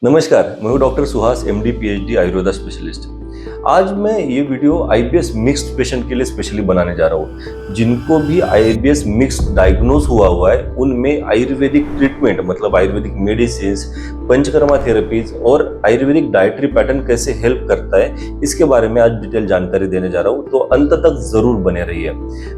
नमस्कार, मैं हूँ doctor Suhas MD PhD Ayurveda specialist. आज मैं ये वीडियो आईबीएस मिक्स्ड पेशेंट के लिए स्पेशली बनाने जा रहा हूँ। जिनको भी आईबीएस मिक्स्ड डायग्नोज हुआ है उनमें आयुर्वेदिक ट्रीटमेंट मतलब आयुर्वेदिक मेडिसिन, पंचकर्मा थेरेपीज और आयुर्वेदिक डाइटरी पैटर्न कैसे हेल्प करता है, इसके बारे में आज डिटेल जानकारी देने जा रहा हूँ, तो अंत तक जरूर बने रहिए।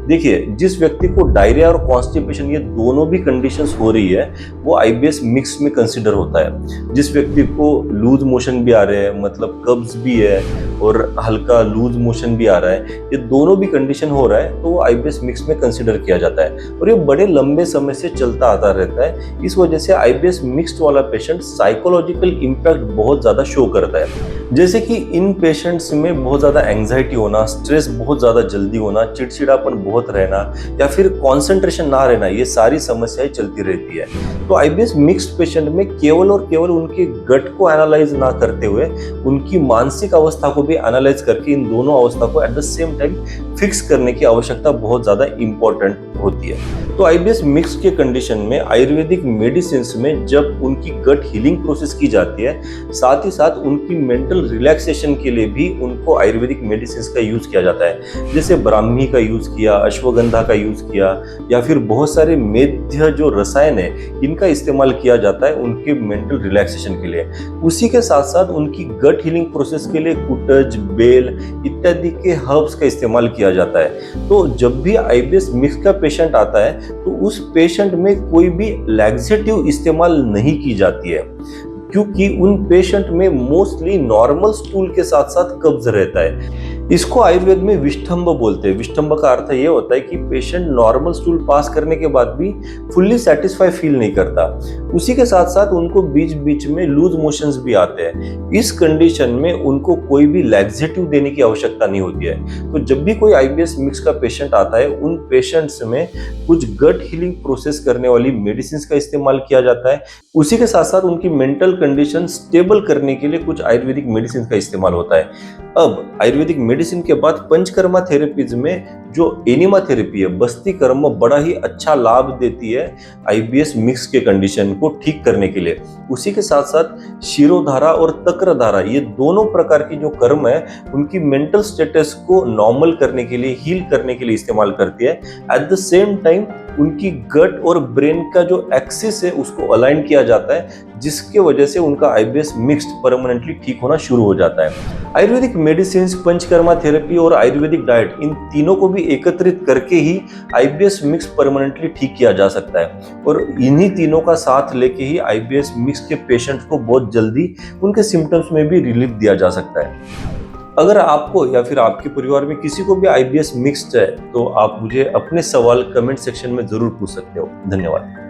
देखिए, जिस व्यक्ति को डायरिया और कॉन्स्टिपेशन ये दोनों भी कंडीशंस हो रही है वो आईबीएस मिक्स में कंसिडर होता है। जिस व्यक्ति को लूज मोशन भी आ रहे हैं मतलब कब्ज भी है और हल्का लूज मोशन भी आ रहा है, ये दोनों भी कंडीशन हो रहा है तो वो आईबीएस मिक्स में कंसिडर किया जाता है और ये बड़े लंबे समय से चलता आता रहता है। इस वजह से आईबीएस मिक्स्ड वाला पेशेंट साइकोलॉजिकल इम्पैक्ट बहुत ज़्यादा शो करता है। जैसे कि इन पेशेंट्स में बहुत ज़्यादा एंग्जाइटी होना, स्ट्रेस बहुत ज़्यादा जल्दी होना, चिड़चिड़ापन बहुत रहना या फिर कॉन्सेंट्रेशन ना रहना, ये सारी समस्याएं चलती रहती है। तो आईबीएस मिक्स्ड पेशेंट में केवल और केवल उनके गट को एनालाइज ना करते हुए उनकी मानसिक अवस्था को भी एनालाइज करके इन दोनों अवस्था को at the same time fix करने की आवश्यकता बहुत ज़्यादा इंपॉर्टेंट होती है। तो आईबीएस मिक्स के कंडीशन में आयुर्वेदिक मेडिसिन में जब उनकी गट हीलिंग प्रोसेस की जाती है, साथ ही साथ उनकी मेंटल रिलैक्सेशन के लिए भी उनको आयुर्वेदिक मेडिसिन का यूज किया जाता है। जैसे ब्राह्मी का यूज किया, अश्वगंधा का यूज किया या फिर बहुत सारे मेध्य जो रसायन है इनका इस्तेमाल किया जाता है उनके मेंटल रिलैक्सेशन के लिए। उसी के साथ साथ उनकी गट हीलिंग प्रोसेस के लिए कुटज, बेल इत्यादि के हर्ब्स का इस्तेमाल किया जाता है। तो जब भी आईबीएस मिक्स का पेशेंट आता है तो उस पेशेंट में कोई भी लैक्सेटिव इस्तेमाल नहीं की जाती है, क्योंकि उन पेशेंट में मोस्टली नॉर्मल स्टूल के साथ साथ कब्ज रहता है। इसको आयुर्वेद में विष्ठंभ बोलते हैं। विष्ठंभ का अर्थ ये होता है कि पेशेंट नॉर्मल स्टूल पास करने के बाद भी फुल्ली सेटिस्फाई फील नहीं करता। उसी के साथ साथ उनको बीच बीच में लूज मोशंस भी आते हैं। इस कंडीशन में उनको कोई भी लैक्सेटिव देने की आवश्यकता नहीं होती है। तो जब भी कोई आईबीएस मिक्स का पेशेंट आता है उन पेशेंट्स में कुछ गट हीलिंग प्रोसेस करने वाली मेडिसिन का इस्तेमाल किया जाता है। उसी के साथ साथ उनकी मेंटल कंडीशन स्टेबल करने के लिए कुछ आयुर्वेदिक मेडिसिन का इस्तेमाल होता है। अब आयुर्वेदिक मेडिसिन के बाद पंचकर्मा थेरेपीज में जो एनिमा थेरेपी है, बस्ती कर्म, बड़ा ही अच्छा लाभ देती है आईबीएस मिक्स के कंडीशन को ठीक करने के लिए। उसी के साथ साथ शिरोधारा और तक्रधारा, ये दोनों प्रकार की जो कर्म है उनकी मेंटल स्टेटस को नॉर्मल करने के लिए, हील करने के लिए इस्तेमाल करती है। एट द सेम टाइम उनकी गट और ब्रेन का जो एक्सिस है उसको अलाइन किया जाता है, जिसके वजह से उनका आईबीएस मिक्स्ड परमानेंटली ठीक होना शुरू हो जाता है। आयुर्वेदिक मेडिसिन, पंचकर्मा थेरेपी और आयुर्वेदिक डाइट, इन तीनों को भी एकत्रित करके ही आईबीएस मिक्स परमानेंटली ठीक किया जा सकता है और इन्हीं तीनों का साथ लेके ही आईबीएस मिक्स के पेशेंट्स को बहुत जल्दी उनके सिम्टम्स में भी रिलीफ दिया जा सकता है। अगर आपको या फिर आपके परिवार में किसी को भी आईबीएस मिक्स्ड है तो आप मुझे अपने सवाल कमेंट सेक्शन में जरूर पूछ सकते हो। धन्यवाद।